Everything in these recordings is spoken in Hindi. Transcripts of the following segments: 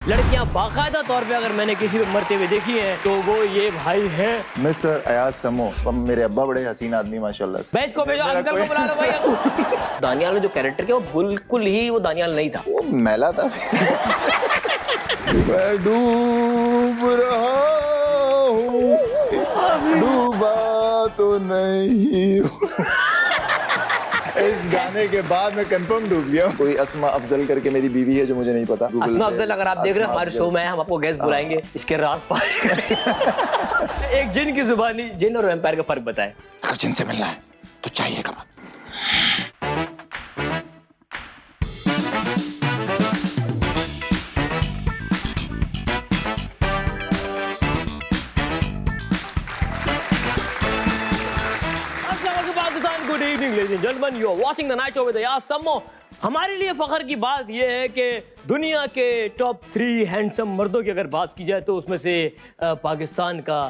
लड़कियां बाकायदा तौर पे अगर मैंने किसी को मरते हुए देखी हैं तो वो ये भाई हैं मिस्टर अयाज समो। मेरे अब्बा बड़े हसीन आदमी माशाल्लाह से। बैच को भेजो, अंकल को बुला लो भाई। दानियाल ने जो कैरेक्टर किया वो बिल्कुल ही वो दानियाल नहीं था। वो मैला था। मैं डूब रहा हूँ, डूबा तो नहीं हूँ। इस गाने के बाद मैं कंफर्म डूब गया। कोई अस्मा अफजल करके मेरी बीवी है जो मुझे नहीं पता। अस्मा अफजल अगर आप देख रहे हैं हमारे शो में, हम आपको गेस्ट बुलाएंगे, इसके राज पार। एक जिन की जुबानी, जिन और वैम्पायर का फर्क बताएं। अगर जिनसे मिलना है तो चाहिएगा मत। Good evening, ladies and gentlemen. You are watching the night show with Ayaz Sammo. हमारे लिए फखर की बात यह है कि दुनिया के टॉप 3 हैंडसम मर्दों की अगर बात की जाए तो उसमें से पाकिस्तान का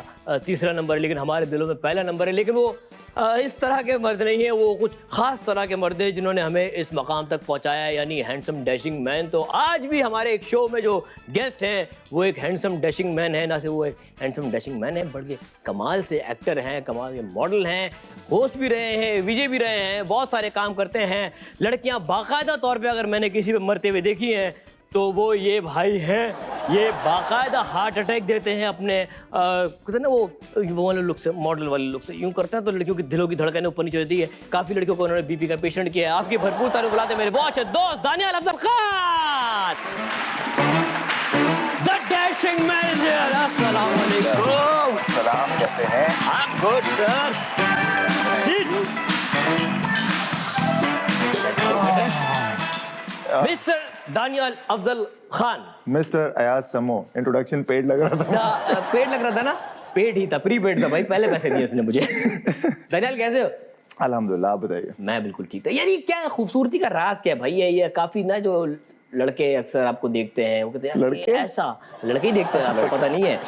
तीसरा नंबर है, लेकिन हमारे दिलों में पहला नंबर है। लेकिन वो इस तरह के मर्द नहीं है, वो कुछ खास तरह के मर्द हैं जिन्होंने हमें इस मकाम तक पहुंचाया है, यानी हैंडसम डैशिंग मैन। तो आज भी हमारे एक शो में जो गेस्ट हैं वो एक हैंडसम डैशिंग मैन है। ना सिर्फ वो एक हैंडसम डैशिंग मैन है बल्कि कमाल से एक्टर हैं, कमाल के मॉडल हैं, होस्ट भी रहे हैं, विजय भी रहे हैं, बहुत सारे काम करते हैं। लड़कियां बाकायदा तौर पे अगर मैंने किसी पे मरते हुए देखी हैं तो वो ये भाई हैं। ये बाकायदा हार्ट अटैक देते हैं अपने कहते हैं ना वो वाले लुक से, मॉडल वाले लुक से यूं करते हैं तो लड़कियों की दिलों की धड़कनें ऊपर नीचे होती है। काफ़ी लड़कियों को उन्होंने बीपी का पेशेंट किया है। आपकी भरपूर तारीफ बुलाते मेरे बहुत अच्छे दोस्त Daniyal Afzal Khan, the dashing manager. अस्सलाम वालेकुम। सलाम, कहते हैं I'm good, sir. Mister Daniyal Afzal Khan. Mister Ayaz Samo. Introduction paid लग रहा था। पेड लग रहा था ना? पेड ही था, प्री पेड था भाई, पहले पैसे दिए इसने मुझे। दानियाल कैसे हो? अल्हम्दुलिल्लाह, आप बताइए। मैं बिल्कुल ठीक था। यार ये क्या खूबसूरती का राज क्या है भाई? ये काफी ना जो लड़के अक्सर आपको देखते हैं वो कहते हैं लड़के ऐसा, लड़के ही देखते हैं, आपको पता नहीं है।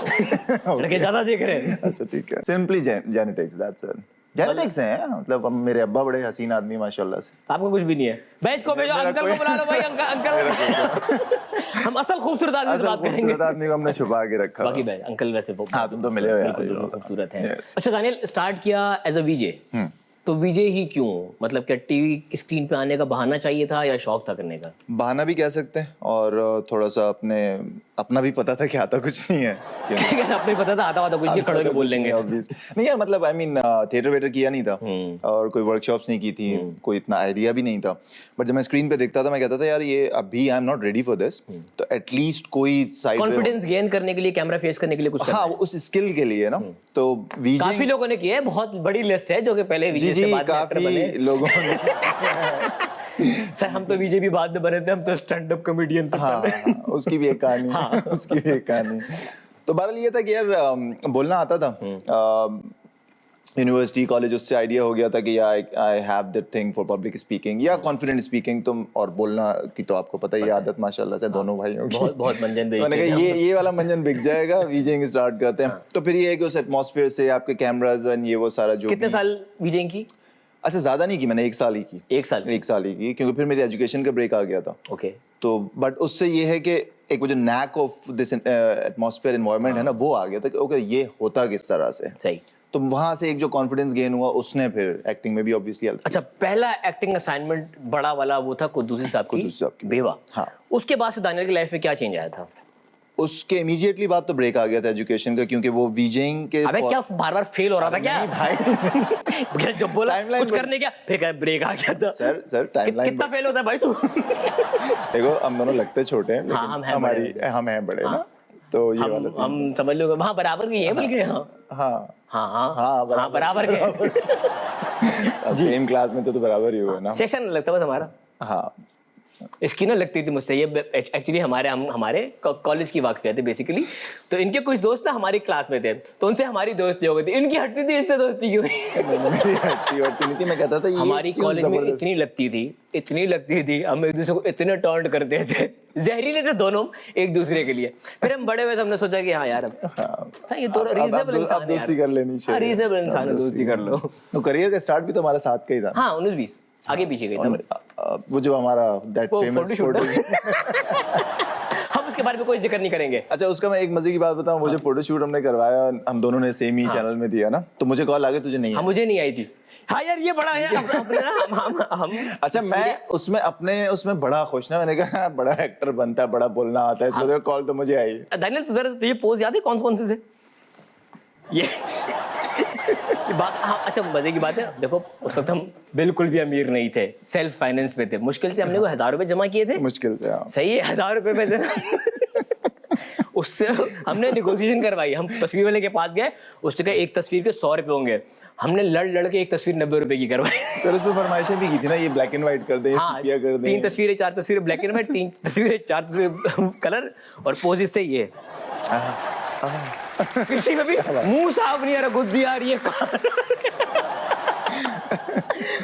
लड़के ज्यादा देख रहे हैं। अच्छा ठीक है। Simply genetics, that's it. Genetics हैं, मतलब मेरे अब्बा बड़े हसीन आदमी माशाल्लाह से। आपको कुछ भी नहीं है। बैच को भेजो, अंकल को बुला लो भाई। अंकल हम असल खूबसूरत आदमी से बात करेंगे। खूबसूरत आदमी को हमने छुपा के रखा। बाकी भाई अंकल वैसे हाँ, तुम तो मिले हो यार, खूबसूरत है। अच्छा दानियाल, स्टार्ट किया एज अ वीजे, तो विजय ही क्यों? मतलब क्या टीवी स्क्रीन पे आने का बहाना चाहिए था या शौक था करने का? बहाना भी कह सकते हैं और थोड़ा सा अपना भी पता था कि आता कुछ नहीं है। अपने पता था आता कुछ नहीं, खड़े होकर बोल लेंगे। नहीं यार, मतलब आई मीन थिएटर वेटर किया नहीं था और कोई वर्कशॉप्स नहीं की थी, कोई इतना आइडिया भी नहीं था। बट जब मैं स्क्रीन पे देखता था मैं कहता था यार ये अभी I am not ready for this, तो एटलीस्ट कोई साइड कॉन्फिडेंस गेन करने के लिए, कैमरा फेस करने के लिए कुछ, हाँ उस स्किल के लिए ना। तो काफी लोगों ने किया है, बहुत बड़ी लिस्ट है जो कि पहले विजय से बाद में एक्टर बने। लोगों ने सर हम तो विजय भी बाद में बने थे, हम तो स्टैंड अप कॉमेडियन थे। हाँ, उसकी भी एक कहानी है, उसकी भी एक कहानी। तो बहरहाल ये था कि यार बोलना आता था, यूनिवर्सिटी कॉलेज, उससे आइडिया हो गया था कि I have that thing for public speaking या कॉन्फिडेंट स्पीकिंग। तो और बोलना की तो आपको पता ही आदत माशाल्लाह से दोनों भाइयों की, बहुत मंजन मैंने कहा ये वाला मंजन बिक जाएगा, वीजिंग स्टार्ट करते हैं। तो फिर ये है कि उस एटमॉस्फेयर से आपके कैमराज एंड ये वो सारा जो। कितने साल वीजिंग की? अच्छा ज्यादा नहीं की मैंने, 1 साल ही की। 1 साल ही की, क्योंकि फिर मेरी एजुकेशन का ब्रेक आ गया था। ओके। तो बट उससे ये है कि एक वो जो NAAC of this atmosphere environment है ना, वो आ गया था कि ओके ये होता किस तरह से। सही। तो वहां से एक जो कॉन्फिडेंस गेन हुआ उसने फिर एक्टिंग में भी ऑब्वियसली हेल्प। अच्छा, पहला एक्टिंग असाइनमेंट बड़ा वाला वो था कुद्दूसी साहब की बेवा। हाँ। उसके बाद से दानियाल की लाइफ में क्या चेंज आया था? उसके इमीडिएटली बाद तो ब्रेक आ गया था एजुकेशन का, क्योंकि वो वीजिंग के अबे क्या बार-बार फेल हो रहा था क्या भाई? जब बोला कुछ करने क्या फिर ब्रेक आ गया था। सर टाइमलाइन कितना फेल होता है भाई तू? देखो हम दोनों लगते छोटे हैं, लेकिन हम हैं बड़े ना, तो ये वाला सीन हम समझ लो वहां बराबर के हैं, बल्कि हाँ बराबर के। सेम क्लास में तो बराबर ही हुआ ना। सेक्शन लगता बस हमारा। हाँ, इसकी ना लगती थी मुझसे, ये एक्चुअली हमारे कॉलेज की वाकफियत है बेसिकली। तो इनके कुछ दोस्त ना हमारी क्लास में थे, तो उनसे हमारी दोस्ती हो गई थी। इनकी हटती थी, इससे दोस्ती क्यों? हटती नहीं थी, मैं कहता था ये हमारी कॉलेज में इतनी लगती थी, हम एक दूसरे को इतने टॉन्ट करते थे, जहरीले थे दोनों एक दूसरे के लिए। फिर हम बड़े हुए तो हमने सोचा कि हाँ यार ये तो रीजनेबल इंसान है, दोस्ती कर लेनी चाहिए। रीजनेबल इंसान है, दोस्ती कर लो। तो करियर का स्टार्ट भी तो हमारा साथ का ही था। हाँ 19-20 आगे पीछे गई था। वो जो हमारा दैट फेमस फोटो के बारे में कोई जिक्र नहीं करेंगे। अच्छा, उसका मैं एक मजे की बात बताऊं, मुझे फोटोशूट हमने करवाया, हम दोनों ने सेम ही चैनल में दिया ना, तो मुझे कॉल आ गई, तुझे नहीं हाँ, आई। मुझे नहीं आई थी। हाँ यार, ये बड़ा है हम अच्छा, मैं उसमें बड़ा खुश ना, मैंने कहा बड़ा एक्टर बनता है, बड़ा बोलना आता है, इसको देखो कॉल तो मुझे आई। दानियल तुझे पोज याद है कौन से थे ये बात? हाँ, अच्छा मजे की बात है, देखो उस वक्त हम बिल्कुल भी अमीर नहीं थे, सेल्फ फाइनेंस पे थे, मुश्किल से हमने को 1000 रुपए जमा किए थे, मुश्किल से। हाँ, सही है, 1000 रुपए में से ना उससे हमने निगोशिएशन करवाई, हम तस्वीर वाले के पास गए, उसने कहा एक तस्वीर के 100 रुपए होंगे, हमने लड़ के एक तस्वीर 90 रुपए की करवाई। फिर उसमें फरमाइशें भी की थी ना, ये ब्लैक एंड व्हाइट कर दे, हाँ, सेपिया कर दे, 3 तस्वीरें 4 तस्वीरें ब्लैक एंड व्हाइट, 3 तस्वीरें 4 तस्वीरें कलर, और पोजेस थे ये। किसी में भी मुंह साफ नहीं आ रहा, गुद्दी आ रही है।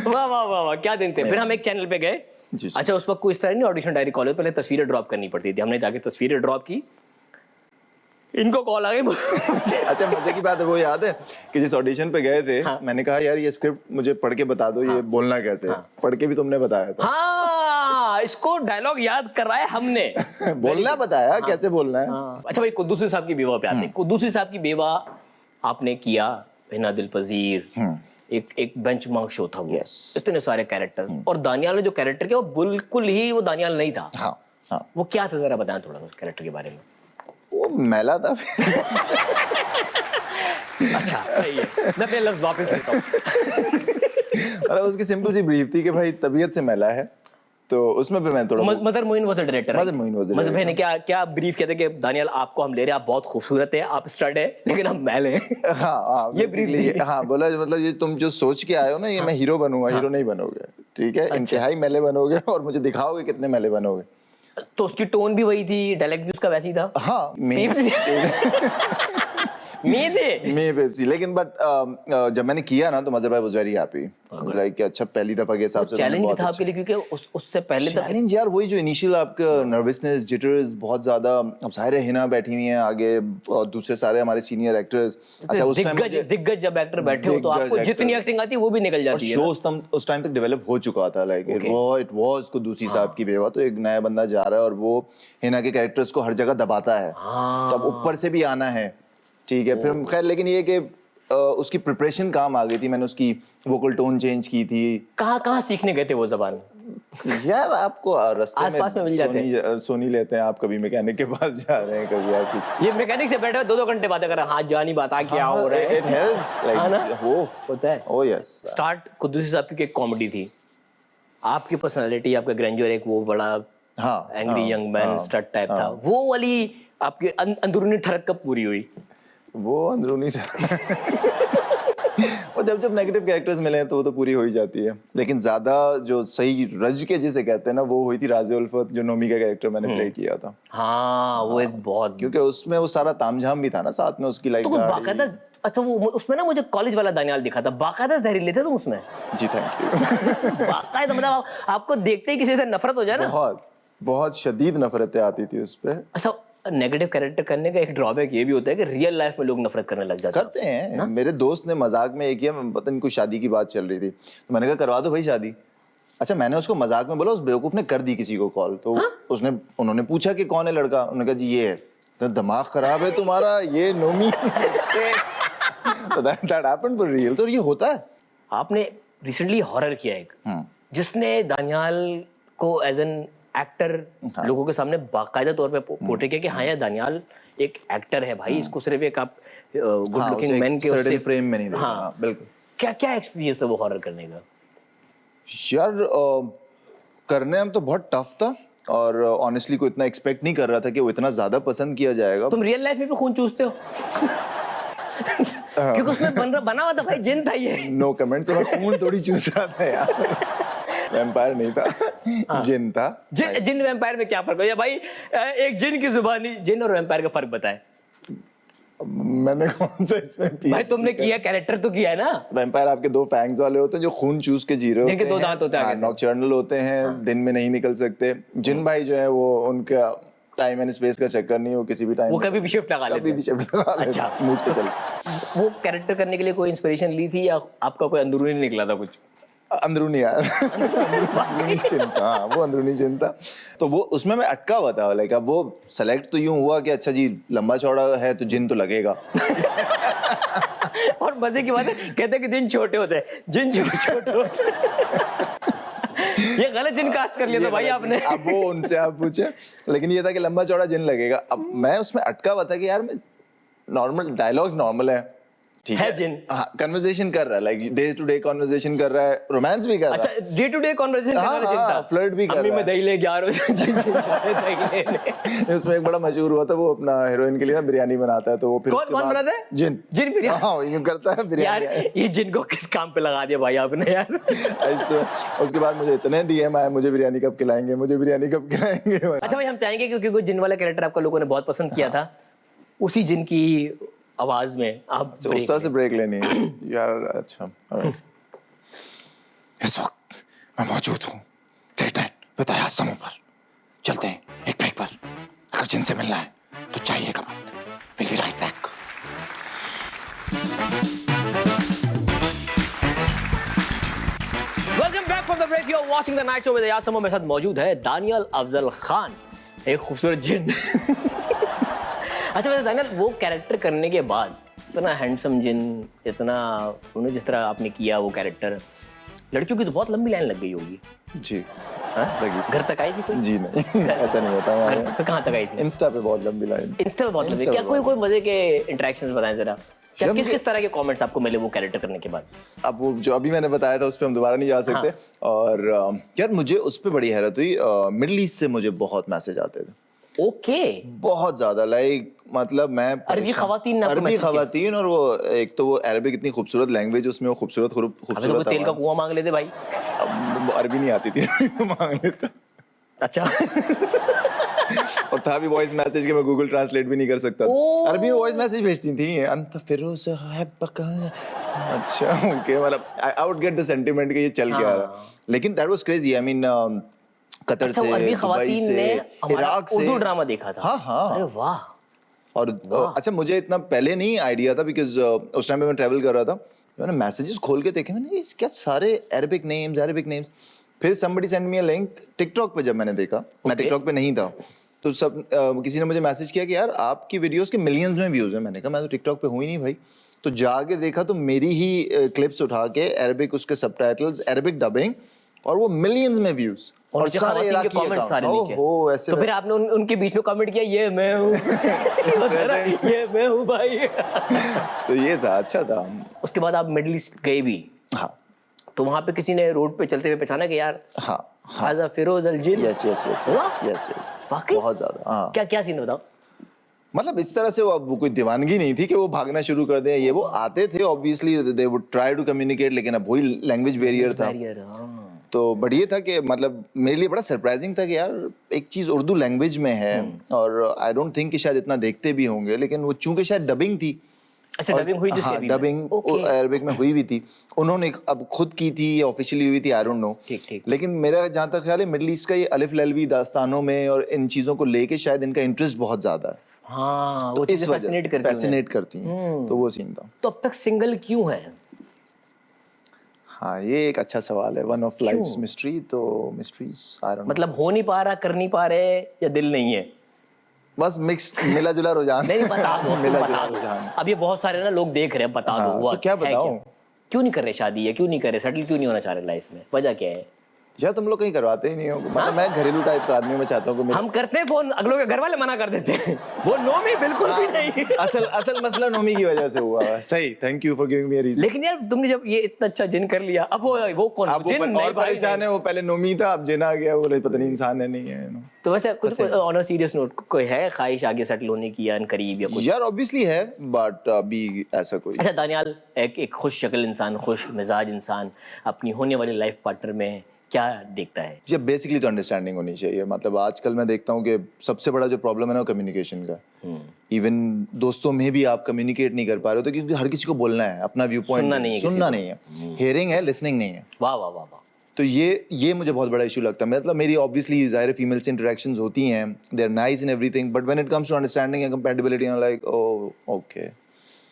वाह वाह वाह वाह, क्या दिन थे। फिर हम एक चैनल पे गए। अच्छा, उस वक्त कोई इस तरह नहीं ऑडिशन डायरी कॉलेज, पहले तस्वीरें ड्रॉप करनी पड़ती थी, हमने जाके तस्वीरें ड्रॉप की, इनको कॉल आ गई। अच्छा, मजे की बात है, वो याद है कि जिस ऑडिशन पे गए थे, हाँ। मैंने कहा यार ये स्क्रिप्ट मुझे पढ़ के बता दो, ये बोलना कैसे है, पढ़ के भी तुमने बताया था। हाँ, इसको डायलॉग याद करवाया हमने। बोलना बताया, कैसे बोलना है। हाँ। अच्छा भाई, कुद्दूसी साहब की बेवा पे आते हैं। कुद्दूसी साहब की बेवा आपने किया, हिना दिल पजीर, एक बेंचमार्क शो था वो। Yes. इतने सारे कैरेक्टर, और दानियाल ने जो कैरेक्टर किया वो बिल्कुल ही वो दानियाल नहीं था। हाँ हाँ, वो क्या था, जरा बताएं थोड़ा उस कैरेक्टर के बारे में। वो मैला था। अच्छा, सही है, मैं पहले लफ्ज वापस लेता हूँ। और उसकी सिंपल सी ब्रीफ थी कि भाई तबीयत से मैला है, तो उसमें फिर मैं थोड़ा Mazhar Moin was the director. Mazhar Moin was the Mazhar भाई ने क्या ब्रीफ किया था कि दानियाल आपको हम ले रहे हैं, आप बहुत खूबसूरत है, आप स्टड है, लेकिन हम मैले हैं। हाँ, ये brief basically, हाँ बोला, मतलब ये तुम जो सोच के आए हो ना, ये मैं हीरो बनूंगा, हीरो नहीं बनोगे, ठीक है, इंतहाई मैले बनोगे, और मुझे दिखाओगे कितने मैले बनोगे। तो उसकी टोन भी वही थी, डायलेक्ट भी उसका वैसे ही था। हाँ, मे पेप्सी, लेकिन बट जब मैंने किया ना, तो मजहर भाई वाज वेरी हैप्पी, लाइक अच्छा पहली दफा के हिसाब से चैलेंज था आपके लिए, क्योंकि उससे पहले तक चैलेंज यार वही जो इनिशियल आपका नर्वसनेस, जिटर्स बहुत ज्यादा। अब सारे हिना बैठी हुई हैं आगे, और दूसरे सारे हमारे सीनियर एक्टर्स। अच्छा, उस टाइम दिग्गज जब एक्टर बैठे हो तो आपको जितनी एक्टिंग आती है वो भी निकल जाती है। शो उस टाइम तक डेवलप हो चुका था, लाइक इट वाज कुद्दूसी साहब की बेवा, तो एक नया बंदा जा रहा है और वो हिना के कैरेक्टर्स को हर जगह दबाता है, तो अब ऊपर से भी आना है, ठीक है। फिर खैर, लेकिन ये कि उसकी प्रिपरेशन काम आ गई थी, मैंने उसकी वोकल टोन चेंज की थी। कहाँ सीखने गए थे वो जबान? यार आपको रास्ते आस-पास में मिल जाते सोनी लेते हैं, आप कभी मैकेनिक के पास जा रहे हैं, कभी आप किसी, ये मैकेनिक से बैठे 2-2 घंटे बातें कर रहे हैं, हाथ जानी बता क्या हो रहा है। इट हेल्प्स, लाइक वो होता है। Oh yes. स्टार्ट कुद्दूसी साहब की एक कॉमेडी थी, आपकी पर्सनालिटी, आपका ग्रैंडियर, एक वो बड़ा angry young man stud type था, वो वाली आपकी अंदरूनी ठरक कब पूरी हुई? वो अंदरूनी और जब नेगेटिव कैरेक्टर्स मिले हैं तो वो तो पूरी हो ही जाती है, लेकिन ज्यादा जो सही रज के जिसे कहते हैं ना, वो हुई थी राज़ी उल्फत, जो नोमी का कैरेक्टर मैंने प्ले किया था। हाँ, वो एक बहुत, क्योंकि उसमें वो सारा तामझाम भी था ना साथ में, उसकी लाइफ तो बाकायदा। अच्छा, वो उसमें ना मुझे कॉलेज वाला दानियाल दिखा था, बाकायदा जहरीले थे तुम उसमें। जी थैंक यू। बाकायदा, मतलब आपको देखते ही किसी से नफरत हो जाए ना, बहुत शदीद नफरतें आती थी उस पे। अच्छा, नेगेटिव कैरेक्टर करने का एक ड्रॉबैक ये भी होता है कि रियल लाइफ में लोग नफरत करने लग जाते करते हैं। मेरे दोस्त ने मजाक में एक किया, पता नहीं कोई शादी की बात चल रही थी, तो मैंने कहा करवा दो भाई शादी। अच्छा, मैंने उसको मजाक में बोला, उस बेवकूफ ने कर दी किसी को कॉल, तो उन्होंने पूछा कि कौन है लड़का, उन्होंने कहा जी ये है। तो दिमाग खराब है तुम्हारा, ये नोमी से। तो that happened for real, तो ये होता है। आपने रिसेंटली हॉरर किया एक, जिसने दानियाल को एज एन एक्टर लोगों के सामने बाकायदा तौर पे पोर्ट्रे किया कि हाँ यार दानियाल एक एक्टर है भाई, इसको सिर्फ एक आप गुड लुकिंग मैन के सर्टेन फ्रेम में नहीं देखा। हाँ, बिल्कुल। क्या एक्सपीरियंस है वो हॉरर करने का? यार करने में तो बहुत टफ था, और ऑनेस्टली कोई इतना एक्सपेक्ट नहीं कर रहा था कि वो इतना ज्यादा पसंद किया जाएगा। तुम रियल लाइफ में भी खून चूसते हो? क्योंकि उसमें बना हुआ था भाई, जिन था ये। नो कमेंट्स, मैं खून थोड़ी चूस रहा था यार। वैम्पायर नहीं था, जिन था। जिन वैम्पायर में क्या फर्क है भाई? एक जिन की जुबानी, जिन और वैम्पायर का फर्क बताए। मैंने कौन सा इसमें भाई तुमने किया, कैरेक्टर तो किया है ना। वैम्पायर आपके 2 फैंग्स वाले होते हैं जो खून चूस के जी रहे होते हैं, जिनके 2 दांत होते हैं, नॉकटर्नल होते हैं, दिन में नहीं निकल सकते। जिन भाई जो है वो, उनका टाइम एंड स्पेस का चक्कर नहीं, वो किसी भी टाइम, वो कभी भी शिफ्ट लगा लेते, कभी भी शिफ्ट लगा लेते। अच्छा, मूड से चल। वो कैरेक्टर करने के लिए कोई इंस्पिरेशन ली थी या आपका कोई अंदरूनी निकला था कुछ? अंदरूनी यार अंदरूनी चिंता, हाँ वो अंदरूनी चिंता। तो वो उसमें मैं अटका हुआ था, लाइक अब वो सेलेक्ट तो यूं हुआ कि अच्छा जी लंबा चौड़ा है तो जिन तो लगेगा। और मजे की बात है, कहते हैं कि जिन छोटे होते हैं, जिन छोटे होते हैं। ये गलत जिन कास्ट कर लिया था भाई आपने। अब वो उनसे आप पूछे, लेकिन ये था कि लंबा चौड़ा जिन लगेगा। अब मैं उसमें अटका हुआ था कि यार मैं नॉर्मल डायलॉग्स नॉर्मल है, ठीक है जिन। हाँ, कन्वर्सेशन कर रहा है, like day to day conversation कर रहा है, रोमांस भी कर रहा है। अच्छा, डे टू डे कन्वर्सेशन करने वाला जिन था, फ्लर्ट भी कर अम्मी रहा मैं दही ले जा रहा हूँ, जिन जा रहे दही लेने। उसमें एक बड़ा मशहूर हुआ था, वो अपना हीरोइन के लिए ना बिरयानी बनाता है, तो वो फिर कौन उसके कौन बाद- बनाता है? जिन जिन बिरयानी। हाँ यूं करता है यार बिरयानी। ये जिन को किस काम पे लगा दिया भाई आपने यार। ऐसे उसके बाद मुझे इतने डीएम आए, मुझे बिरयानी कब खिलाएंगे, मुझे बिरयानी कब खिलाएंगे। अच्छा भाई, हम चाहेंगे क्योंकि वो जिन वाला कैरेक्टर आपका लोगों ने बहुत पसंद किया था, उसी जिन की आवाज में आप तो उस तरह से ब्रेक लेनी है यार। अच्छा इस वक्त मैं मौजूद हूँ लेट नाइट बताया आश्रमों पर, चलते हैं एक ब्रेक पर, अगर जिनसे मिलना है तो चाहिएगा मत। Will be right back. Welcome back from the break, you are watching the night show with यासमो। मेरे साथ मौजूद है दानियल अफजल खान, एक खूबसूरत जिन। अच्छा वैसे दानियल, वो कैरेक्टर करने के बाद इतना हैंडसम जिन, इतना जिस तरह आपने किया वो कैरेक्टर, लड़कियों की तो बहुत लंबी लाइन लग गई होगी। जी हाँ? लगी। घर तक आई थी कोई? जी नहीं ऐसा नहीं होता हमारे घर पे कहाँ तक आई थी? इंस्टा पे बहुत लंबी लाइन। इंस्टा पे बहुत लंबी। Insta क्या पे कोई बहुत। कोई मजे के इंटरेक्शंस बताएं जरा, क्या यार किस मुझे- किस तरह के कमेंट्स आपको मिले वो कैरेक्टर करने के बाद? अब वो जो अभी मैंने बताया था उस पर हम दोबारा नहीं जा सकते। और यार मुझे उस पर बड़ी हैरत हुई, मिडिल ईस्ट से मुझे बहुत मैसेज आते थे, ओके। बहुत ज्यादा, लाइक मतलब मैं अरबी परेशान- खवातीन ने आपको अरबी मैसेज किया? खवातीन, और वो एक तो वो अरबिक इतनी खूबसूरत लैंग्वेज, उसमें वो खूबसूरत अबे तो कोई खूबसूरत तेल का आवाज। कुआं मांग लेते भाई। अब अरबी नहीं आती थी मांग लेता, अच्छा। और था भी वॉइस मैसेज के मैं गूगल ट्रांसलेट भी नहीं कर सकता। ओह। अरबी में वॉइस मैसेज भेजती थी, अंत फिरोज है पका। अच्छा ओके, मतलब I would get the sentiment कि ये चल क्या रहा है, लेकिन that was crazy. I mean Qatar अच्छा, से, वो अरबी दुबई खवातीन से, ने हमारा इराक से उर्दू ड्रामा देखा था। हाँ हाँ। अरे वाह। और अच्छा मुझे इतना पहले नहीं आइडिया था, बिकॉज उस टाइम पे मैं ट्रैवल कर रहा था, मैंने मैसेजेस खोल के देखे, मैंने ये क्या सारे अरबिक नेम्स। फिर somebody send me a link TikTok पे, जब मैंने देखा मैं टिकटॉक पे नहीं था, तो सब किसी ने मुझे मैसेज किया कि यार आपकी वीडियोस के मिलियंस में व्यूज हैं। मैंने कहा मैं तो टिकटॉक पे हूँ ही नहीं भाई। तो जाके देखा तो मेरी ही क्लिप्स उठा के अरबिक, उसके सबटाइटल्स, अरबिक डबिंग, और वो मिलियंस में व्यूज, और नीचे सारे खवातीन के इराकी कमेंट अकाउंट। सारे नीचे। ओहो ऐसे तो फिर आपने उनके बीच में कमेंट किया, ये मैं हूँ। ये मैं हूँ भाई। तो ये था, अच्छा था। उसके बाद आप मिडिल ईस्ट गए भी, हाँ तो वहां पे किसी ने रोड पे चलते हुए पहचाना कि यार हाँ हाजा फिरोज अल जिन? यस यस यस हुआ? यस यस वाकई? बहुत ज्यादा। हाँ क्या क्या सीन बताओ। मतलब इस तरह से वो कोई दीवानगी नहीं थी कि वो भागना शुरू कर दें, ये वो आते थे obviously, they would try to communicate, लेकिन अब वही लैंग्वेज बैरियर था। बैरियर, हाँ। तो बट ये था कि मतलब मेरे लिए बड़ा सरप्राइजिंग था कि यार एक चीज उर्दू लैंग्वेज में है, और आई डोंट थिंक कि शायद इतना देखते भी होंगे, लेकिन वो चूंकि शायद डबिंग थी। अच्छा, डबिंग हुई थी हाँ सेबी में? Dubbing okay. अरबिक में हुई भी थी, उन्होंने अब खुद की थी या ऑफिशियली हुई थी, आई डोंट नो। ठीक ठीक। लेकिन मेरा जहाँ तक ख्याल है मिडिल ईस्ट का ये अलिफ ललवी दास्तानों में और इन चीज़ों को लेके शायद इनका इंटरेस्ट बहुत ज़्यादा है, हाँ, वो तो इस चीजें वजह फैसिनेट से करती हैं। फैसिनेट करती हैं, तो वो सीन था। तो अब तक सिंगल क्यों है? हाँ ये एक अच्छा सवाल है, वन ऑफ लाइफ्स मिस्ट्री। तो मिस्ट्रीज आई डोंट नो, मतलब हो नहीं पा रहा, कर नहीं पा रहे, या दिल नहीं है? बस मिक्स्ड मिला जुला रुझान। नहीं बता दो, मिला बता जुला दो। रुझान। अब ये बहुत सारे ना लोग देख रहे हैं, बता हाँ, दो हुआ तो क्या है बताऊं? क्यों नहीं कर रहे शादी, है क्यों नहीं कर रहे, सेटल क्यों नहीं होना चाह रहे लाइफ में, वजह क्या है? यार तुम लोग कहीं करवाते ही नहीं हो, मतलब मैं घरेलू टाइप का आदमी हूं, मैं चाहता हूँ कि मेरे हम करते हैं फोन, अगलों के घर वाले मना कर देते हैं। वो नो में बिल्कुल भी नहीं। असल मसला नोमी की वजह से हुआ है। सही, thank you for giving me a reason. लेकिन यार तुमने जब ये इतना अच्छा जिन कर लिया, अब वो कौन? अब वो जिन और नहीं भाई, परेशान है, वो पहले नोमी था, अब जिन आ गया, वो पता नहीं इंसान है नहीं है। तो वैसे कुछ ऑन अ सीरियस नोट कोई है ख्वाहिश आगे सेटल होने की या करीब या कुछ? यार ऑब्वियसली है, बट अभी ऐसा कोई। अच्छा दानियाल, एक खुश शक्ल इंसान, खुश मिजाज इंसान अपनी होने वाली लाइफ पार्टनर में क्या देखता है? जब बेसिकली तो अंडरस्टैंडिंग होनी चाहिए। मतलब आजकल मैं देखता हूँ कि सबसे बड़ा जो प्रॉब्लम है ना, कम्युनिकेशन का। इवन दोस्तों में भी आप कम्युनिकेट नहीं कर पा रहे हो, तो क्योंकि हर किसी को बोलना है, अपना व्यू पॉइंट सुनना नहीं है, हियरिंग है, लिसनिंग नहीं है। वाह वाह वाह वाह। तो ये मुझे बहुत बड़ा इशू लगता है। मतलब मेरी ऑब्वियसली जाहिर फीमेल से इंटरेक्शंस होती हैं, they are nice in everything, but when it comes to understanding and compatibility, I am like oh okay.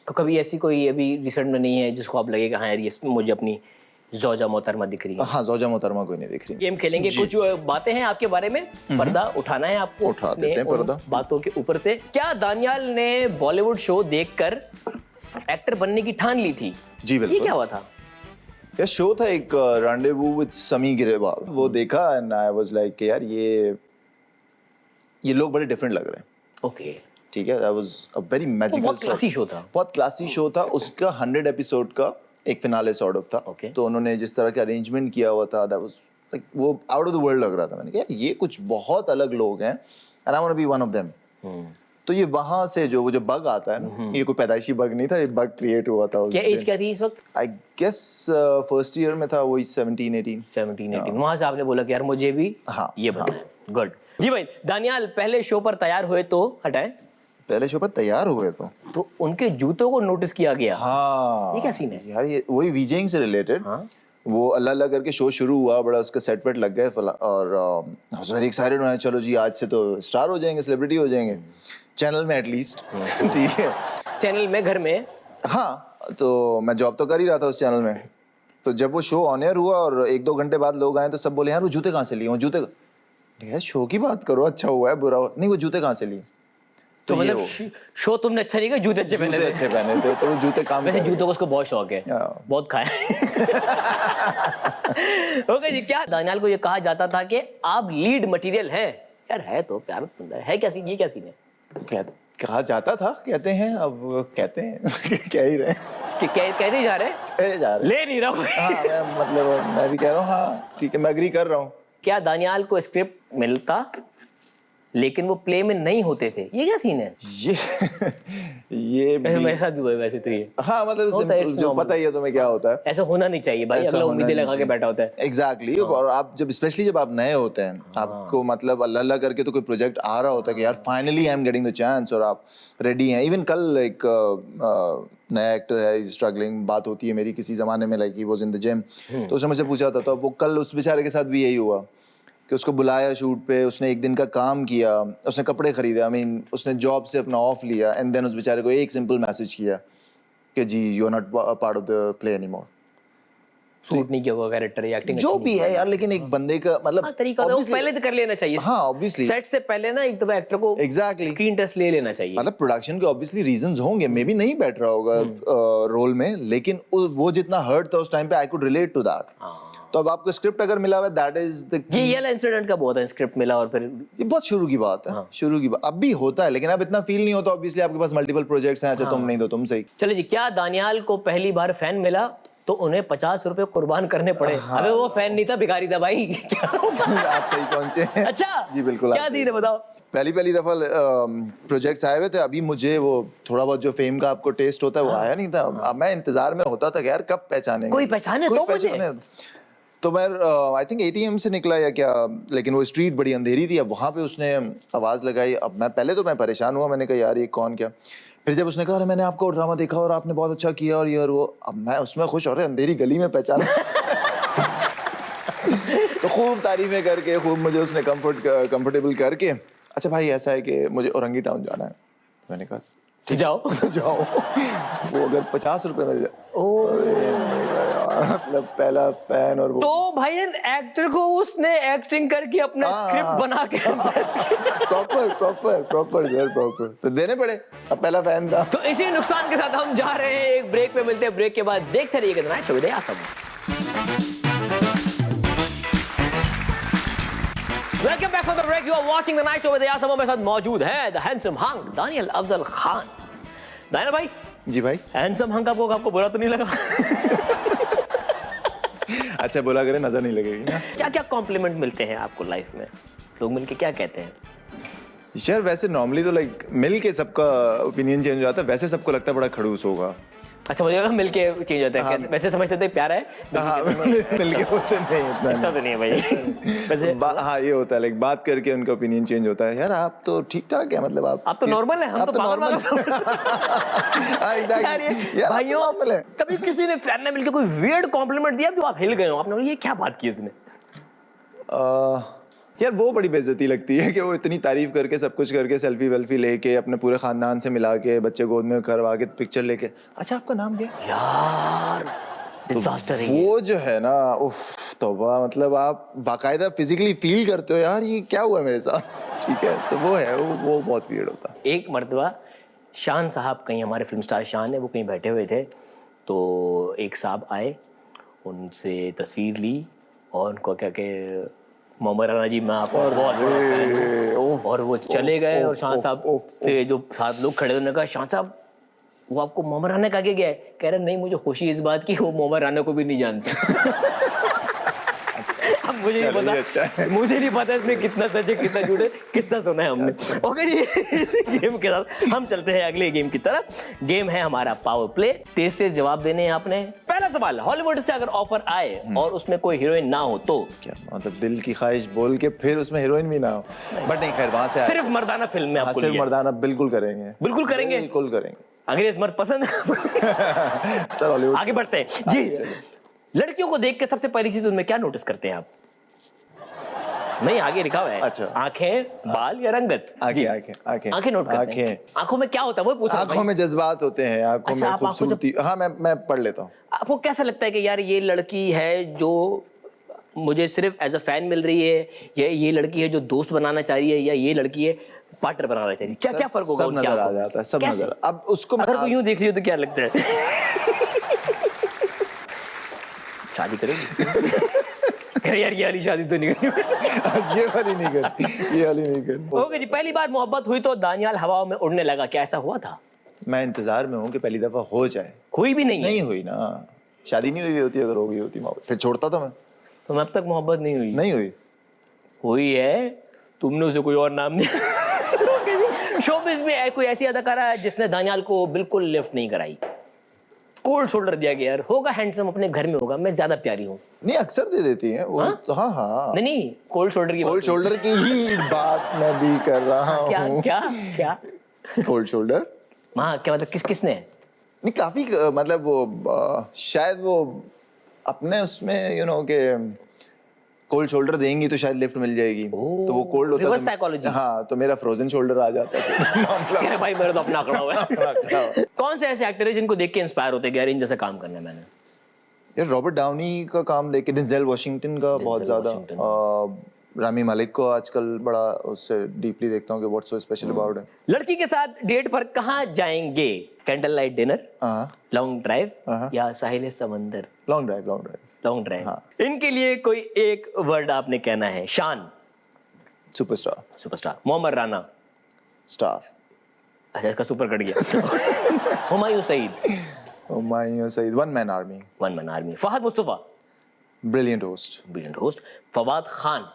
तो कभी ऐसी कोई अभी रिसेंट में नहीं है जिसको आप लगे कि हाँ यार ये मुझे अपनी ज़ौजा मोहतरमा दिख रही है। हाँ, ज़ौजा मोहतरमा कोई नहीं दिख रही। गेम खेलेंगे, कुछ बातें हैं आपके बारे में, पर्दा उठाना है आपको। उठा देते हैं उन पर्दा। बातों के ऊपर से। क्या दानियाल ने बॉलीवुड शो देखकर एक्टर बनने की ठान ली थी? जी बिल्कुल। ये क्या हुआ था? ये शो था एक रैंडेवू विद समी ग्रेवाल, वो देखा एंड आई वाज लाइक यार ये लोग बड़े डिफरेंट लग रहे हैं। ओके। ठीक है, that was a very magical, बहुत क्लासी शो था। बहुत क्लासी शो था। उसका 100 एपिसोड का एक फिनाले सॉर्ट ऑफ था। Okay. तो उन्होंने जिस तरह का अरेंजमेंट किया हुआ था, दैट वाज लाइक वो आउट ऑफ द वर्ल्ड लग रहा था। मैंने कहा ये कुछ बहुत अलग लोग हैं and I want to be one of them. तो ये वहां से जो वो जो बग आता है ना, ये कोई पैदाइशी बग नहीं था, ये बग क्रिएट हुआ था उस क्या दिन। एज क्या थी इस वक्त? आई गेस फर्स्ट ईयर में था, वही 17-18। 17-18। वहां से आपने बोला कि यार मुझे भी हाँ, ये बनना है। गुड जी भाई। दानियाल पहले शो पर तैयार हुए तो हटाए, पहले शो पर तैयार हुए तो उनके जूतों को नोटिस किया गया। हाँ, ये क्या सीन है? यार ये वही वीजेइंग से रिलेटेड। हाँ? वो अल्लाह अल्लाह करके शो शुरू हुआ, बड़ा उसका सेट वेट लग गए और आई वाज वेरी एक्साइटेड। चलो जी आज से तो स्टार हो जाएंगे, सेलिब्रिटी हो जाएंगे चैनल में एटलीस्ट। ठीक है, चैनल में, घर में। हाँ, तो मैं जॉब तो कर ही रहा था उस चैनल में। तो जब वो शो ऑन एयर हुआ और 1-2 घंटे बाद लोग आए तो सब बोले यार वो जूते कहाँ से लिए? वो जूते, यार शो की बात करो, अच्छा हुआ है बुरा हुआ नहीं, वो जूते कहाँ से लिए? तो ये मतलब वो शो तुमने अच्छा नहीं किया, जूते अच्छे पहने जूते थे। अच्छे पहने थे तो वो जूते काम वैसे कर रहे जूतों को उसको बहुत शौक है, हाँ। बहुत खाया। ओके जी। क्या दानियाल को ये कहा जाता था कि आप लीड मटेरियल हैं? यार है तो प्यार सुंदर है। क्या सीन, ये क्या सीन है? कहा जाता था, कहते हैं, अब कहते हैं कह ही रहे हैं। कि कह नहीं जा रहे, कहे जा रहे ले नहीं रहा हूँ। हाँ, मैं भी कह रहा हूँ, हाँ ठीक है, मैं एग्री कर रहा हूँ। क्या दानियाल को स्क्रिप्ट मिलता लेकिन वो प्ले में नहीं होते थे? ये क्या सीन है? ये भी मेरे साथ भी हुआ है वैसे तो ये। हाँ, मतलब होता है, सिंपल, it's जो normal। पता ही है तुम्हें क्या होता है। ऐसा होना नहीं चाहिए भाई, ऐसा अगला होना उम्मीदें नहीं लगा के चाहिए। बैठा होता है। एग्जैक्टली। और आप जब स्पेशली जब आप नए होते हैं, आपको मतलब अल्लाह अल्लाह करके तो कोई प्रोजेक्ट आ रहा होता है कि यार finally I am getting the chance और आप रेडी हैं। इवन कल एक नया एक्टर है, स्ट्रगलिंग, बात होती है मेरी किसी जमाने में, like he was in the gym, तो उसने मुझसे पूछा था, तो वो कल उस बेचारे के साथ भी यही हुआ कि उसको बुलाया शूट पे, उसने एक दिन का काम किया, उसने कपड़े खरीदे, आई मीन उसने जॉब से अपना ऑफ लिया एंड देन उस बेचारे को एक सिंपल मैसेज किया कि जी you are not part of the play anymore. Suit नहीं किया होगा कैरेक्टर या एक्टिंग जो भी है यार, लेकिन एक बंदे का मतलब तरीका होता है, वो obviously- पहले तो कर लेना चाहिए। हाँ, ऑब्वियसली सेट से पहले ना एक दफा एक्टर को एग्जैक्टली स्क्रीन टेस्ट ले लेना चाहिए। मतलब प्रोडक्शन के ऑब्वियसली रीजंस होंगे, मे बी नहीं बैठ रहा होगा रोल में, लेकिन वो जितना हर्ट था उस टाइम पे, I could relate to that. तो अब आपको स्क्रिप्ट अगर मिला हुआ है, दैट इज द ये वाला इंसिडेंट का बहुत है, स्क्रिप्ट मिला और फिर ये बहुत शुरू की बात है। शुरू की बात अब भी होता है, लेकिन अब इतना फील नहीं होता। ऑब्वियसली आपके पास मल्टीपल प्रोजेक्ट्स हैं, अच्छा तुम नहीं दो तुम सही। चलो जी। क्या दानियाल को पहली बार फैन मिला तो उन्हें 50 रुपए कुर्बान करने पड़े? अबे वो फैन नहीं था, भिखारी था भाई। आप सही पहुंचे हैं। अच्छा जी बिल्कुल। क्या सीन है बताओ? पहली दफा प्रोजेक्ट्स आए हुए थे, अभी मुझे वो थोड़ा बहुत जो फेम का आपको टेस्ट होता है वो आया नहीं था। अब मैं इंतजार में होता था कि यार कब पहचानेंगे, कोई पहचाने तो मुझे। तो मैं आई थिंक एटीएम से निकला या क्या, लेकिन वो स्ट्रीट बड़ी अंधेरी थी। अब वहाँ पे उसने आवाज़ लगाई। अब मैं पहले तो मैं परेशान हुआ, मैंने कहा यार ये कौन क्या। फिर जब उसने कहा अरे मैंने आपको ड्रामा देखा और आपने बहुत अच्छा किया और ये और वो, अब मैं उसमें खुश हो रहे, अंधेरी गली में पहचाना। तो खूब तारीफें करके, खूब मुझे उसने कंफर्टेबल करके, अच्छा भाई ऐसा है कि मुझे औरंगी टाउन जाना है। मैंने कहा जाओ जाओ। वो अगर 50 रुपए मिल जाए, मतलब पहला फैन। और वो तो भाई एक्टर को उसने एक्टिंग करके अपना स्क्रिप्ट बना के प्रॉपर सर, प्रॉपर तो देने पड़े। अब पहला फैन था। तो इसी नुकसान के साथ हम जा रहे हैं एक ब्रेक पे, मिलते हैं ब्रेक के बाद। देखते रहिए कितना show with Aasam. Welcome back from the break. You are watching the night show with Aasam. मेरे साथ मौजूद है the handsome hunk Daniyal Afzal Khan. Daniyal भाई जी भाई, हैंडसम हंक आपको बुरा तो नहीं लगा? अच्छा बोला करें, नजर नहीं लगेगी ना। क्या क्या कॉम्प्लीमेंट मिलते हैं आपको लाइफ में? लोग मिलके क्या कहते हैं? यार वैसे नॉर्मली तो लाइक मिल के सबका ओपिनियन चेंज हो जाता है। वैसे सबको लगता है बड़ा खड़ूस होगा। अच्छा मुझे लगा मिलके चेंज होता है। हाँ। वैसे समझते थे प्यारा है, हाँ, मिल के बोलते नहीं इतना इतना तो नहीं है भाई। वैसे हाँ ये होता है, लाइक बात करके उनका ओपिनियन चेंज होता है। यार आप तो ठीक ठाक है, मतलब आप तो नॉर्मल है, हम तो नॉर्मल है। भाइयों नॉर्मल है। कभी किसी ने फ्रेंड ने मिलके कोई वियर्ड कॉम्प्लीमेंट दिया जो आप हिल गए हो? आपने बोला ये क्या बात की इसने? यार वो बड़ी बेइज्जती लगती है कि वो इतनी तारीफ करके, सब कुछ करके, सेल्फी वेल्फी लेके, अपने पूरे खानदान से मिला के, बच्चे गोद में करवा के, पिक्चर लेके, अच्छा आपका नाम क्या? यार डिजास्टर है ये। वो जो है ना, उफ तौबा, मतलब आप बाकायदा फिजिकली फील करते हो यार ये क्या हुआ मेरे साथ, ठीक है, तो वो है, वो बहुत वियर्ड होता है। एक मर्तबा शान साहब, कहीं हमारे फिल्म स्टार शान है, वो कहीं बैठे हुए थे, तो एक साहब आए, उनसे तस्वीर ली और उनको क्या के मोहम्मद राना जी मैं आपको बहुत बड़ा, और वो चले गए। और शान साहब से जो 7 लोग खड़े, उन्होंने कहा शान साहब वो आपको मोहम्मद राना का आगे गया है? कह रहे नहीं, मुझे खुशी इस बात की वो मोहम्मद राना को भी नहीं जानते। अब मुझे नहीं पता, अच्छा मुझे नहीं पता इसमें कितना सच है कितना झूठ है, किस्सा सुना है हमने। ओके जी, गेम के साथ हम चलते हैं अगले गेम की तरफ। गेम है हमारा पावर प्ले। तेज तेज जवाब देने हैं आपने। पहला सवाल, हॉलीवुड से अगर ऑफर आए और उसमें कोई हीरोइन ना हो तो? क्या मतलब दिल की ख्वाहिश बोल के फिर उसमें हीरोइन भी ना हो, बट नहीं खैर वहां से आए। सिर्फ मर्दाना फिल्म में आपको सिर्फ लिया। मर्दाना बिल्कुल करेंगे, बिल्कुल करेंगे, बिल्कुल करेंगे। अंग्रेज मर्द पसंद। सर हॉलीवुड आगे बढ़ते हैं जी। लड़कियों को देख के सबसे पहली चीज उनमें क्या नोटिस करते हैं आप? नहीं, आगे लिखा हुआ है। अच्छा। आंखें, बाल या रंगत? आंखें, आंखें, आंखें, आंखें नोट करते हैं। आंखों में क्या होता है वो पूछ रहा हूं आंखों में जज्बात होते हैं, आंखों अच्छा, में आप आंखों से- खूबसूरती। हाँ मैं पढ़ लेता हूँ। आपको कैसा लगता है कि यार ये लड़की है जो मुझे सिर्फ एज अ फैन मिल रही है, या ये लड़की है जो दोस्त बनाना चाह रही है, या ये लड़की है पार्टनर बनाना चाह रही है? क्या क्या फर्क होगा सब उनकी नजर आ आंखों में? जाता है, सब कैसे? नजर। अब उसको अगर कोई यूं देख रही हो तो क्या लगता है? शादी करेगी? यार ये वाली शादी तो नहीं करनी। ये वाली नहीं करती, ये वाली नहीं करती। ओके जी, पहली बार मोहब्बत हुई तो दानियाल हवाओं में उड़ने लगा, क्या ऐसा हुआ था? मैं इंतजार में हूँ कि पहली दफा हो जाए। हुई भी नहीं है? नहीं हुई ना, शादी नहीं हुई होती, अगर हो गई होती मोहब्बत फिर छोड़ता था मैं। तो अब तक मोहब्बत नहीं हुई? नहीं हुई। हुई है, तुमने उसे कोई और नाम दिया। शोबिज़ में कोई ऐसी अदाकारा है जिसने दानियाल को बिल्कुल लिफ्ट नहीं कराई, कोल्ड शोल्डर दिया गया, यार होगा हैंडसम, अपने घर में होगा, मैं ज्यादा प्यारी हूँ? नहीं अक्सर दे देती हैं वो। हाँ हाँ, नहीं, कोल्ड शोल्डर की कोल्ड शोल्डर की ही बात मैं भी कर रहा क्या हूँ। क्या क्या? कोल्ड शोल्डर हाँ, क्या मतलब किसने? नहीं काफी मतलब वो शायद वो अपने उसमें यू नो के कोल्ड शोल्डर देंगी तो शायद लिफ्ट मिल जाएगी, तो वो कोल्ड होता रिवर्स है साइकोलॉजी। हाँ, तो मेरा फ्रोजन शोल्डर आ जाता है। क्या भाई, मेरा तो अपना आंकड़ा हुआ है। कौन से ऐसे एक्टर है जिनको देख के इंस्पायर होते हैं, यार इन जैसा काम करना है मैंने? यार रॉबर्ट डाउनी का काम देख के, डेंजेल वॉशिंगटन का बहुत ज्यादा, रामी मालिक को आजकल बड़ा उससे डीपली देखता हूँ कि व्हाट्स सो स्पेशल अबाउट है। लड़की के साथ डेट पर कहाँ जाएंगे? Candle light dinner, long drive या साहिल समंदर? Long drive, long drive, long drive. हाँ। इनके लिए कोई एक वर्ड आपने कहना है। Shaan, superstar, superstar. Mohammad Rana, star. अच्छा इसका सुपर कट गया। Humayun Saeed, Humayun Saeed, one man army, one man army. Fahad Mustafa, brilliant host, brilliant host. Fawad Khan,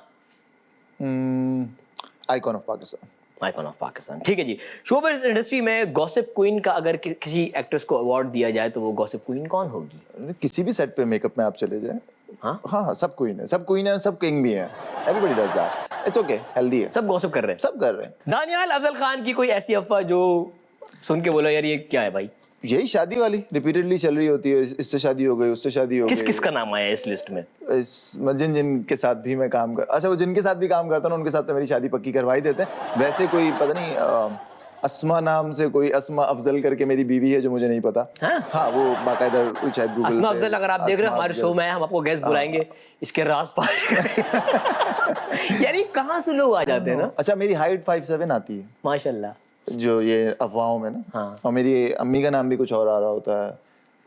icon of Pakistan, icon of Pakistan. ठीक है जी। शोबिज़ इंडस्ट्री में गॉसिप क्वीन का अगर किसी एक्ट्रेस को अवार्ड दिया जाए तो वो गॉसिप क्वीन कौन होगी? किसी भी सेट पे मेकअप में आप चले जाए, हाँ हाँ सब क्वीन है, सब क्वीन है, सब किंग भी है। Everybody does that, it's okay, healthy है, सब गॉसिप कर रहे हैं, सब कर रहे हैं। दानियाल अफजल खान की कोई ऐसी अफवाह जो सुन के बोला यार ये क्या है भाई? यही शादी वाली रिपीटेडली चल रही होती है, इससे शादी हो गई, उससे शादी हो गई। किस किस का नाम आया इस लिस्ट में? जिन के साथ भी मैं काम कर, अच्छा वो जिनके साथ भी काम करता हूँ उनके साथ तो मेरी शादी पक्की करवा ही देते हैं। वैसे कोई पता नहीं अस्मा नाम से कोई अस्मा अफजल करके मेरी बीवी है जो मुझे नहीं पता। हाँ वो बाकायदा शायद गूगल अस्मा अफजल, अगर आप देख रहे हैं हमारे शो में, हम आपको गेस्ट बुलाएंगे, इसके राज फाश करें। यार ये कहाँ से लोग आ जाते हैं ना। अच्छा मेरी हाइट 5'7" आती है माशाल्लाह, जो ये अफवाहों में ना। हाँ। और मेरी अम्मी का नाम भी कुछ और आ रहा होता है,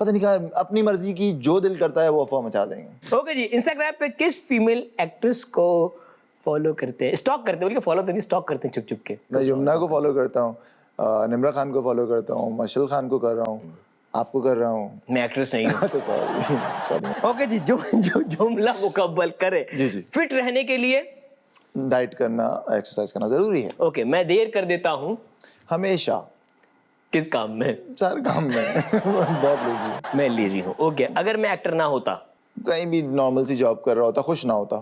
पता नहीं कहा, अपनी मर्जी की जो दिल करता है वो अफवाह मचा देंगे। ओके जी। इंस्टाग्राम पे किस फीमेल एक्ट्रेस को फॉलो करते हैं, स्टॉक करते हैं? बोलिए फॉलो तो नहीं, स्टॉक करते हैं छुप छुप के। मैं यमुना को फॉलो करता हूँ, निम्रा खान को फॉलो करता हूँ, मशल खान को कर रहा हूँ, आपको कर रहा हूँ। मैं एक्ट्रेस नहीं हूँ। अच्छा सॉरी सॉरी। ओके जी, जो जो जुमला मुकम्मल करे। जी जी। फिट रहने के लिए डाइट करना, एक्सरसाइज करना जरूरी है। ओके, मैं देर कर देता हूँ हमेशा, किस काम में? सारे काम में। बहुत लेजी, मैं लेजी हूँ। ओके, अगर मैं एक्टर ना होता, कहीं भी नॉर्मल सी जॉब कर रहा होता, खुश ना होता।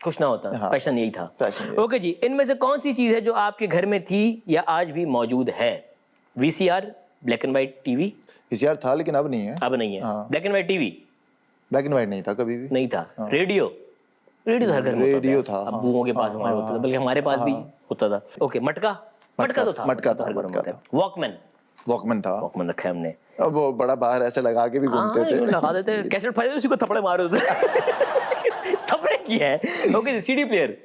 खुश ना होता। हाँ। पैशन यही था। पैशन यही। ओके जी, इनमें से कौन सी चीज है जो आपके घर में थी या आज भी मौजूद है? VCR, black and white TV? VCR था लेकिन अब नहीं है। अब नहीं है। हाँ। Black and white TV black and white नहीं था कभी भी। नहीं था। रेडियो, रेडियो तो हर घर में होता रेडियो था, हाँ। अब्बुओं के पास हमारे होता था, बल्कि हमारे पास भी होता था। ओके, मटका, मटका तो था, मटका था, हर घर में मटका होता है। वॉकमैन, वॉकमैन था। वॉकमैन रखा है हमने। अब वो बड़ा बाहर ऐसे लगा के भी घूमते थे। लगा देते, कैसेट फाइल उसी को थप्पड़े मारो थप्पड़े की है। Okay, CD player.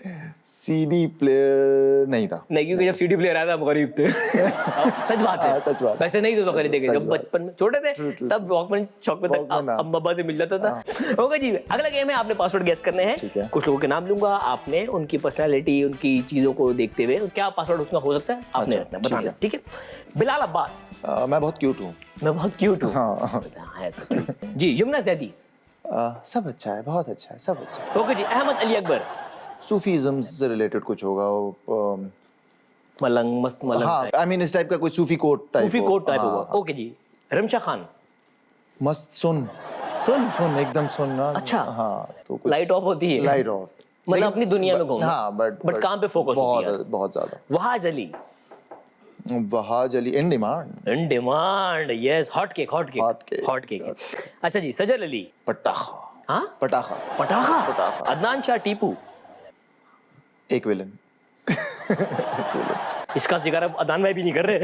CD player नहीं था। नहीं, क्योंकि जब सीडी प्लेयर आया था हम गरीब थे। सच बात है, सच बात। वैसे नहीं तो खरीदेंगे। जब बचपन में छोटे थे तब वॉकमैन शौक में था, अम्मा अब्बा से मिल जाता था। ओके जी, अगला गेम है, आपने पासवर्ड गेस करने हैं। कुछ लोगों के नाम लूंगा, आपने उनकी पर्सनालिटी, उनकी चीजों को देखते हुए क्या पासवर्ड उसका हो सकता है आपने रखना, बताना। ठीक है। बिलाल अब्बास। मैं बहुत क्यूट हूँ। मैं बहुत क्यूट हूँ। हाँ। जी, यमुना जैदी। सब अच्छा है, बहुत अच्छा है, सब अच्छा है। ओके जी, अहमद अली अकबर। सूफीज़म से रिलेटेड कुछ होगा। मलंग, मस्त मलंग। हाँ, आई मीन इस टाइप का कोई सूफी कोट टाइप। सूफी कोट टाइप होगा। ओके जी, रमशा खान। मस्त सुन एकदम सुन ना। अच्छा। हाँ, तो कुछ लाइट ऑफ होती है। लाइट ऑफ मतलब अपनी दुनिया में घूमना। हाँ, बट काम पे फोकस होती है। बहुत ज्यादा। Wahaj Ali. Wahaj Ali in demand. In demand, yes. Hot cake. अच्छा जी, सजल अली। पटाखा। हाँ, पटाखा। अदनान शाह टीपू। एक विलन। इसका जिक्र अब अदनान भाई भी नहीं कर रहे।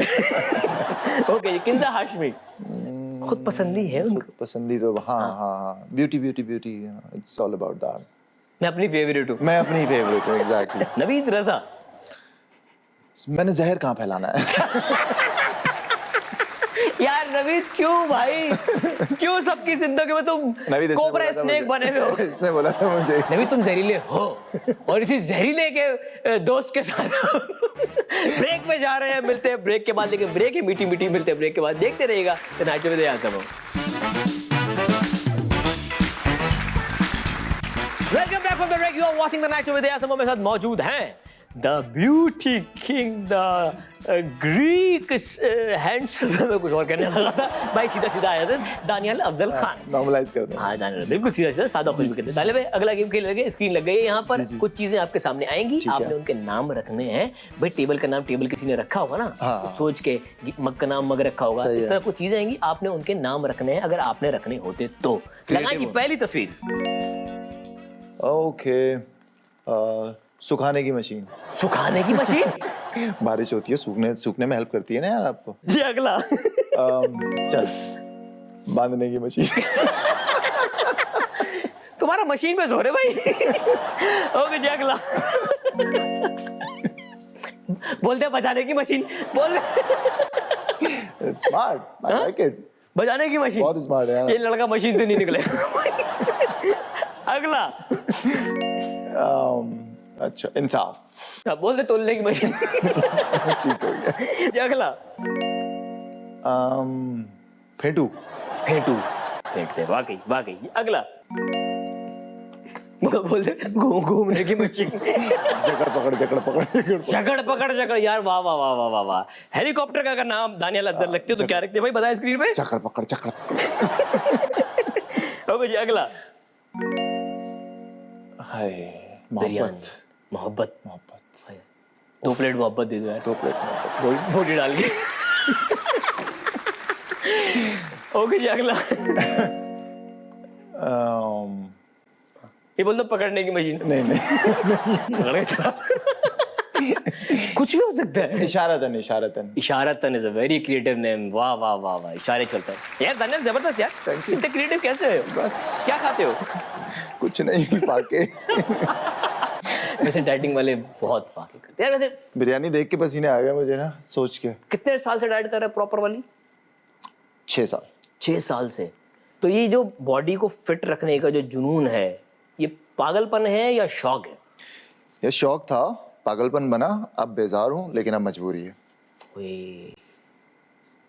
ओके जी, किंजा हाशमी। खुद पसंदी है उनको। पसंदी तो हाँ। Beauty it's all about that. मैं अपनी फेवरेट हूँ। एग्जैक्टली। नवीद रजा। मैंने जहर कहाँ फैलाना है। यार नवीद, क्यों भाई, क्यों सबकी जिंदगी में तुम कोबरा स्नेक बने हुए हो? इसने बोला था मुझे। नवीद, तुम जहरीले हो, और इसी जहरीले के दोस्त के साथ ब्रेक में जा रहे हैं। मिलते हैं ब्रेक के बाद, लेकिन ब्रेक है मीठी मिलते हैं ब्रेक के बाद। देखते रहिएगा night show with Aasam. Welcome back from the break. You are watching the night show with Aasam. मेरे साथ मौजूद हैं the beauty king, the Greek handsome. मैं कुछ और कहने लगा था भाई, सीधा आया था। दानियाल अफजल खान। नॉर्मलाइज कर दो। हाँ, दानियाल बिल्कुल सीधा सादा खुश करते। दानियाल भाई, अगला गेम खेल लगे, स्क्रीन लग गई है यहाँ पर। कुछ चीजें आपके सामने आएंगी, आपने उनके नाम रखने हैं। भाई, टेबल का नाम टेबल किसी ने रखा होगा ना, तो सोच के मग का नाम मग रखा होगा। इस तरह कुछ चीजें आएंगी, आपने उनके नाम रखने हैं, अगर आपने रखने होते तो। लगाएंगी पहली तस्वीर। ओके, सुखाने की मशीन। बारिश होती है, सूखने में हेल्प करती है ना यार आपको। जी, अगला। चल, बांधने की मशीन। तुम्हारा मशीन पे जोर है भाई। ओके जी, अगला। बोलते बजाने की मशीन। बोल। Smart, I like it. बजाने की मशीन बहुत स्मार्ट है यार। ये लड़का मशीन से नहीं निकले। अगला। अच्छा, इंसाफ। बोल दे तोलने की मशीन। ठीक हो गया। ये अगला। फेंटू। फेंटते, वाकई। अगला। बोल दे घूमने की मशीन। जकड़ पकड़। यार वाह। हेलीकॉप्टर का अगर नाम दानियाल अफजल रखते हो तो क्या रखते भाई, बताए स्क्रीन पे। चकड़ पकड़। ओके जी, अगला। हाय, मोहब्बत। 2 प्लेट मोहब्बत दे दो यार। 2 प्लेट मोहब्बत। बोटी डाल के। ओके जी, अगला। ये बोल दो पकड़ने की मशीन। नहीं। कुछ भी हो सकता है। Isharatan is a very creative name. वाह। इशारे चलता है यार। दानियाल जबरदस्त यार। इतने क्रिएटिव कैसे हो? बस। क्या खाते हो? कुछ नहीं, फाके। वैसे डाइटिंग वाले बहुत फाके करते हैं। वैसे बिरयानी देख के पसीने आ गए मुझे ना, सोच के। कितने साल से डाइट कर रहे हैं प्रॉपर वाली? 6 साल। 6 साल से। तो ये जो बॉडी को फिट रखने का जो जुनून है, ये पागलपन है या शौक है? ये शौक था, पागलपन बना। अब बेजार हूँ, लेकिन अब मजबूरी है।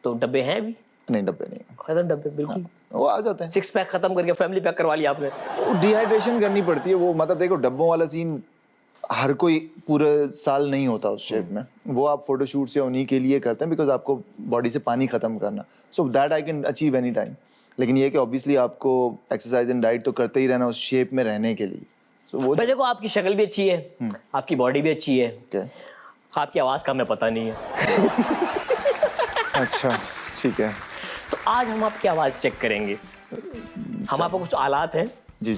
तो डब्बे हैं अभी? नहीं, डब्बे नहीं। खत्म डब्बे बिल्कुल। वो आ जाते हैं। 6 पैक खत्म करके फैमिली पैक करवा लिया आपने। डिहाइड्रेशन करनी पड़ती है वो, मतलब देखो, डब्बों वाला सीन हर कोई पूरे साल नहीं होता उस शेप में। वो आप फोटोशूट से उन्हीं के लिए करते हैं, बिकॉज आपको बॉडी से पानी खत्म करना। So that I can achieve any time. लेकिन ये कि ऑब्वियसली आपको एक्सरसाइज एंड डाइट तो करते ही रहना उस शेप में रहने के लिए। सो वो देखो, आपकी शक्ल भी अच्छी है, आपकी बॉडी भी अच्छी है। okay. आपकी आवाज का हमें पता नहीं है। अच्छा, ठीक है। तो आज हम आपकी आवाज चेक करेंगे। हम आपको कुछ आलात हैं जी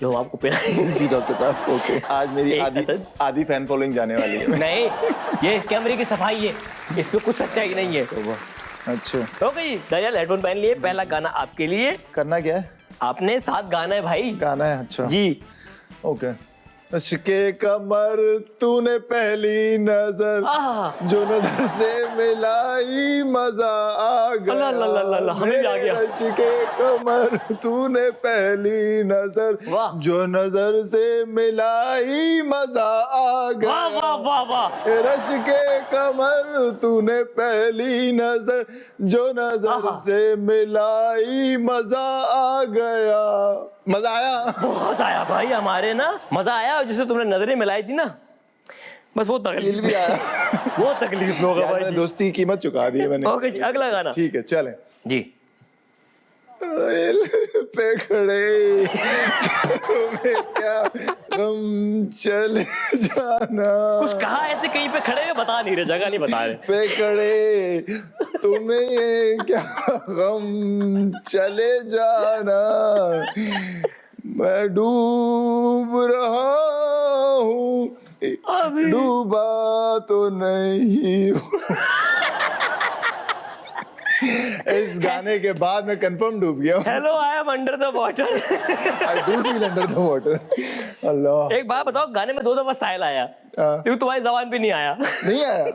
जो हम आपको पहनाएंगे। जी डॉक्टर साहब। ओके, आज मेरी आधी फैन फॉलोइंग जाने वाली है। नहीं, ये कैमरे की सफाई है, इसमें कुछ सच्चाई नहीं है। अच्छा, ओके जी दानियाल हेडफोन पहन लिए, पहला गाना आपके लिए। करना क्या है? आपने साथ गाना है भाई। गाना है, अच्छा जी। ओके। अशके कमर तूने पहली नजर आह, जो नजर से मिलाई मजा आ गया। अल्लाह, हमें भी आ गया। अशके कमर तूने पहली नजर वाह। जो नजर से मिलाई मजा आ गया। वाह वाह वाह वाह। रश के कमर तूने पहली नजर जो नजर आहा। से मिलाई मजा आ गया। मजा आया? बहुत आया भाई, हमारे ना मजा आया। और जिसे तुमने नजरें मिलाई थी ना, बस वो दिल तकलीफ भी आया। वो तकलीफ में होगा यार, भाई मैंने जी। दोस्ती की कीमत चुका दी है मैंने। ओके जी, अगला गाना। ठीक है, चलें। जी। रेल पे खड़े तुम्हें क्या गम चले जाना। कुछ कहा ऐसे कहीं पे खड़े हैं, बता नहीं रहे, जगह नहीं बता रहे। पे खड़े तुम्हें क्या गम चले जाना। मैं डूब रहा हूँ, अभी डूबा तो नहीं हूँ। इस गाने के बाद मैं कंफर्म डूब गया हूँ। Hello, I am under the water. I do feel under the water. अल्लाह। एक बात बताओ, गाने में 2 दफा साहिल आया, हाँ। लेकिन तुम्हारी जबान पे नहीं आया। नहीं आया।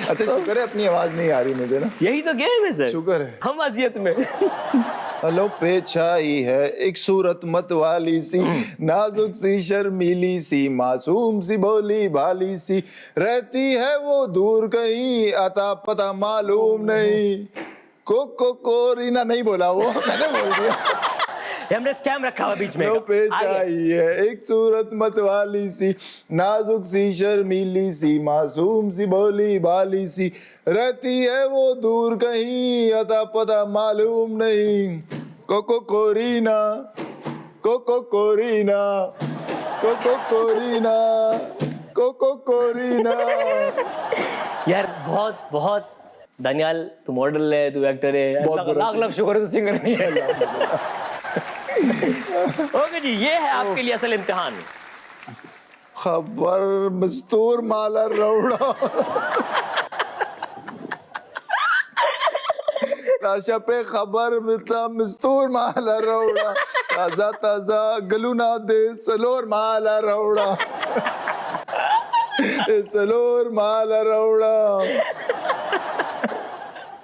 अच्छा, शुक्र है अपनी आवाज नहीं आ रही मुझे ना। यही तो गेम है सर, शुक्र है। हम अजियत में। हेलो पे छाई है एक सूरत मत वाली सी, नाजुक सी शर्मीली सी, मासूम सी भोली भाली सी, रहती है वो दूर कहीं, अता पता मालूम नहीं। कोरीना नहीं बोला वो, मैंने बोल दिया। हमने स्कैम रखा हुआ बीच में। लो पे आगे। चाहिए एक सूरत मत वाली सी, नाजुक सी शर्मीली सी, मासूम सी भोली भाली सी, रहती है वो दूर कहीं, अता पता मालूम नहीं। Corina, Corina, Corina, Corina. यार बहुत बहुत दानियाल, तू मॉडल है, तू एक्टर है, लाख लाख शुक्र है तू सिंगर नहीं है। ओके जी, ये है आपके लिए असल इम्तिहान। खबर मस्तूर माला रौड़ा। ताशा पे खबर मिलता मस्तूर माला रौड़ा, ताजा ताजा गलूना दे सलोर माला रौड़ा। सलोर माला रौड़ा,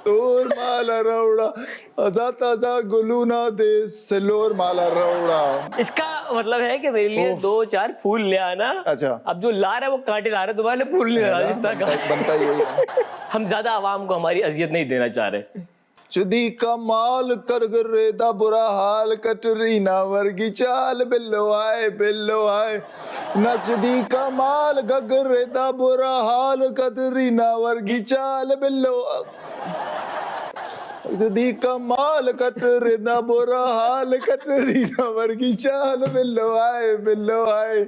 तोर माला रौड़ा, ताजा ताजा गुलूना दे सलोर माला रौड़ा। इसका मतलब है कि मेरे लिए 2-4 फूल ले आना। अच्छा। अब जो ला रहा है वो कांटे ला रहा है, तुम्हारे लिए फूल नहीं ला रहा। इस तरह का बनता ही है। हम ज्यादा आवाम को हमारी अजियत नहीं देना चाह रहे। चुदी कमाल कर रेदा बुरा हाल, कटरीना वर्गी चाल, बिल्लो आए नचदी कमाल गगरेदा बुरा हाल, कटरीना वर्गी चाल, बिल्लो चुदी कमाल कटरीना बुरा हाल, कटरीना वर्गी चाल, बिल्लो आए।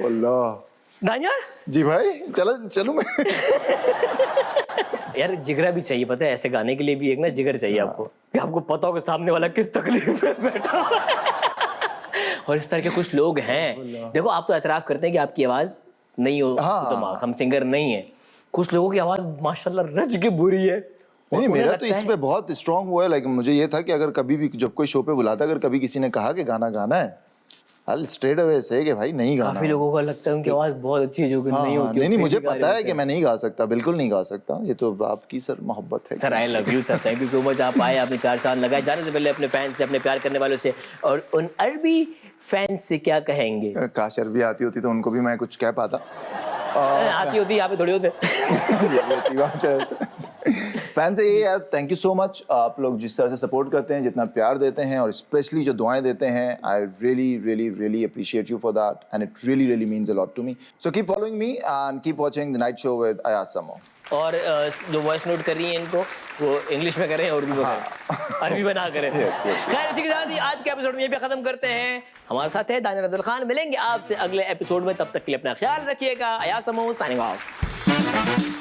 अल्लाह। दानियाल जी भाई, चलो मैं। यार जिगरा भी चाहिए, पता है, ऐसे गाने के लिए भी एक ना जिगर चाहिए आपको, कि आपको पता हो कि सामने वाला किस तकलीफ में बैठा हुआ है। और इस तरह के कुछ लोग हैं। देखो, आप तो एतराफ करते हैं कि आपकी आवाज नहीं हो, तो हम सिंगर नहीं है। कुछ लोगों की आवाज माशाल्लाह रज के बुरी है। नहीं, मेरा तो इस पे बहुत स्ट्रांग हुआ है। लाइक मुझे ये था कि अगर कभी भी जब कोई शो पे बुलाता, अगर कभी किसी ने कहा कि गाना गाना है, I'll straight away say कि भाई नहीं गाना। काफी लोगों को लगता है उनकी आवाज बहुत अच्छी है, जो कि नहीं होती। नहीं, मुझे पता है कि मैं नहीं गा सकता, बिल्कुल नहीं गा सकता। ये तो आपकी सर मोहब्बत है। Sir I love you sir, thank you so much. आप आए, आपने 4 चांद लगाए। जाने से पहले अपने फैंस से, अपने प्यार करने वालों से और उन अरबी फैंस से क्या कहेंगे? काश अरबी आती होती तो उनको भी मैं कुछ कह पाता। आती होती, यहाँ पे थोड़ी होते। ये भी अच्छी बात है वैसे। फैन से ये यार, थैंक यू सो मच। आप लोग जिस तरह से सपोर्ट करते हैं, जितना प्यार देते हैं, और स्पेशली जो दुआएं देते हैं, I really appreciate you for that, and it really means a lot to me. So keep following me and keep watching the night show with Ayaz Samoo. और जो वॉइस नोट कर रही हैं इनको, वो इंग्लिश में करें, उर्दू में करें, अरबी में ना करें। खैर, इसी के साथ ही आज के एपिसोड में ये भी खत्म करते हैं। हमारे साथ है दानियाल अदल खान। मिलेंगे आपसे अगले एपिसोड में, तब तक के लिए अपना ख्याल रखिएगा। अयाज समो साइनिंग ऑफ।